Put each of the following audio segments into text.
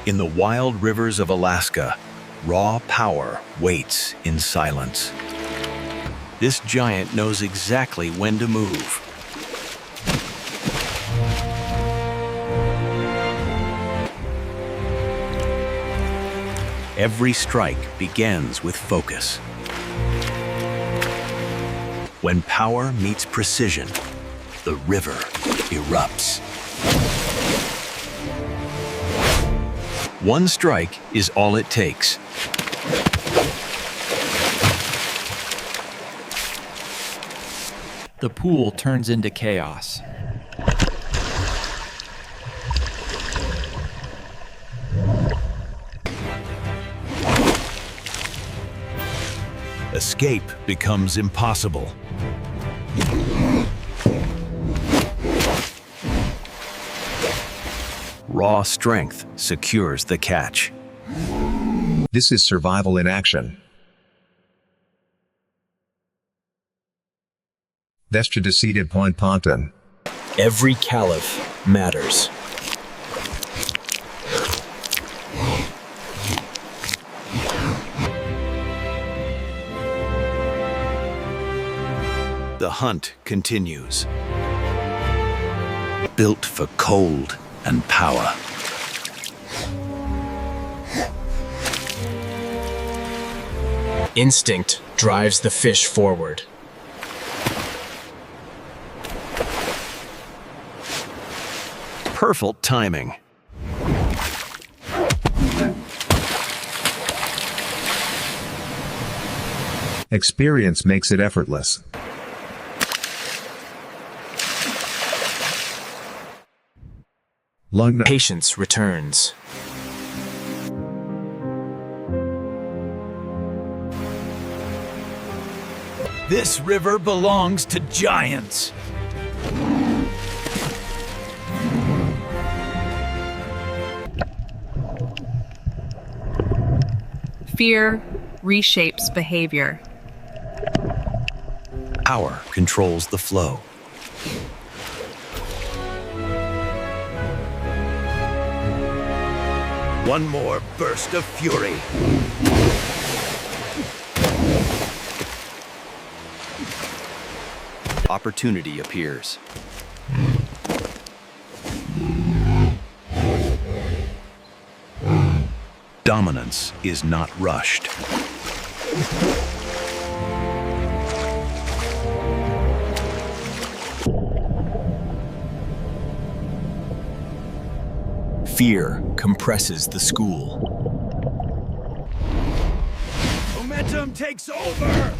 In the wild rivers of Alaska, raw power waits in silence. This giant knows exactly when to move. Every strike begins with focus. When power meets precision, the river erupts. One strike is all it takes. The pool turns into chaos. Escape becomes impossible. Raw strength secures the catch. This is survival in action. Vestridicide Point Ponton. Every caliph matters. The hunt continues. Built for cold and power. Instinct drives the fish forward. Perfect timing. Experience makes it effortless. Lung. Patience returns. This river belongs to giants. Fear reshapes behavior. Power controls the flow. One more burst of fury. Opportunity appears. Dominance is not rushed. Fear compresses the school. Momentum takes over!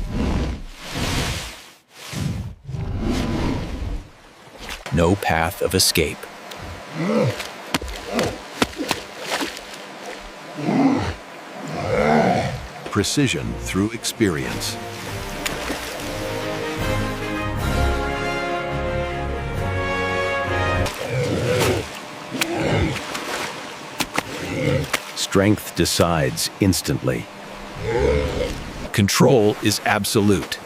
No path of escape. Precision through experience. Strength decides instantly. Control is absolute.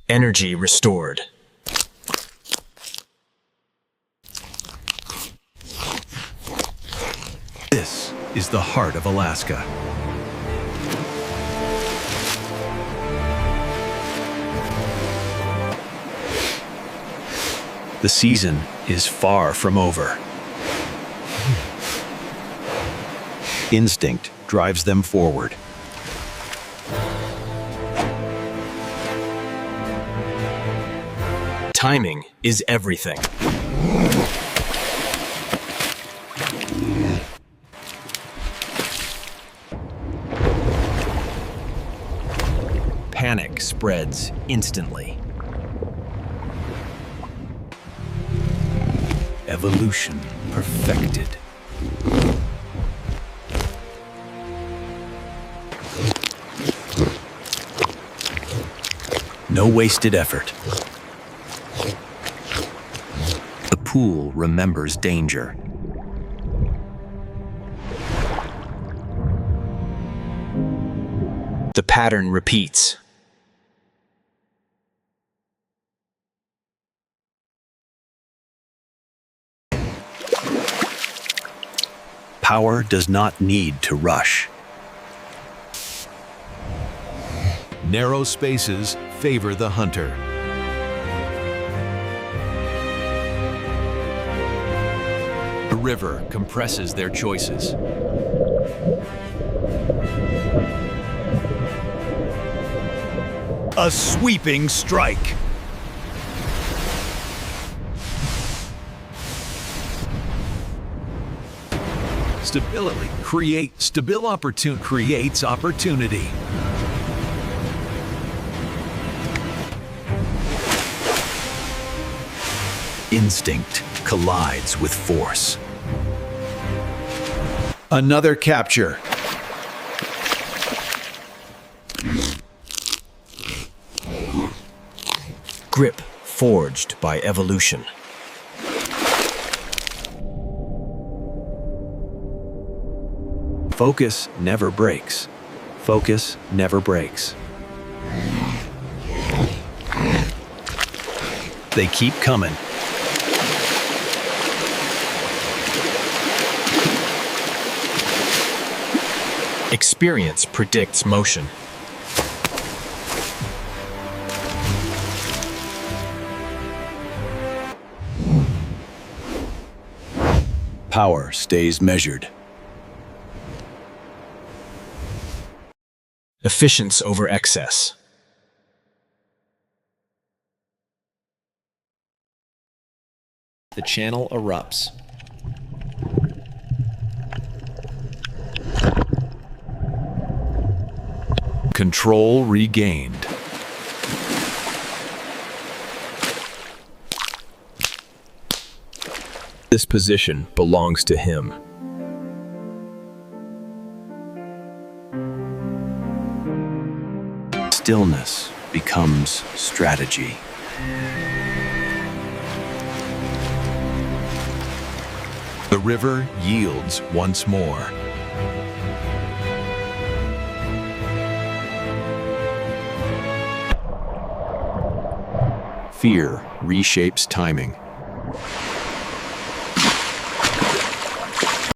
Energy restored. This is the heart of Alaska. The season is far from over. Instinct drives them forward. Timing is everything. Panic spreads instantly. Evolution perfected. No wasted effort. The pool remembers danger. The pattern repeats. Power does not need to rush. Narrow spaces favor the hunter. The river compresses their choices. A sweeping strike. Creates opportunity. Instinct collides with force. Another capture. Grip forged by evolution. Focus never breaks. Focus never breaks. They keep coming. Experience predicts motion. Power stays measured. Efficiency over excess. The channel erupts. Control regained. This position belongs to him. Stillness becomes strategy. The river yields once more. Fear reshapes timing.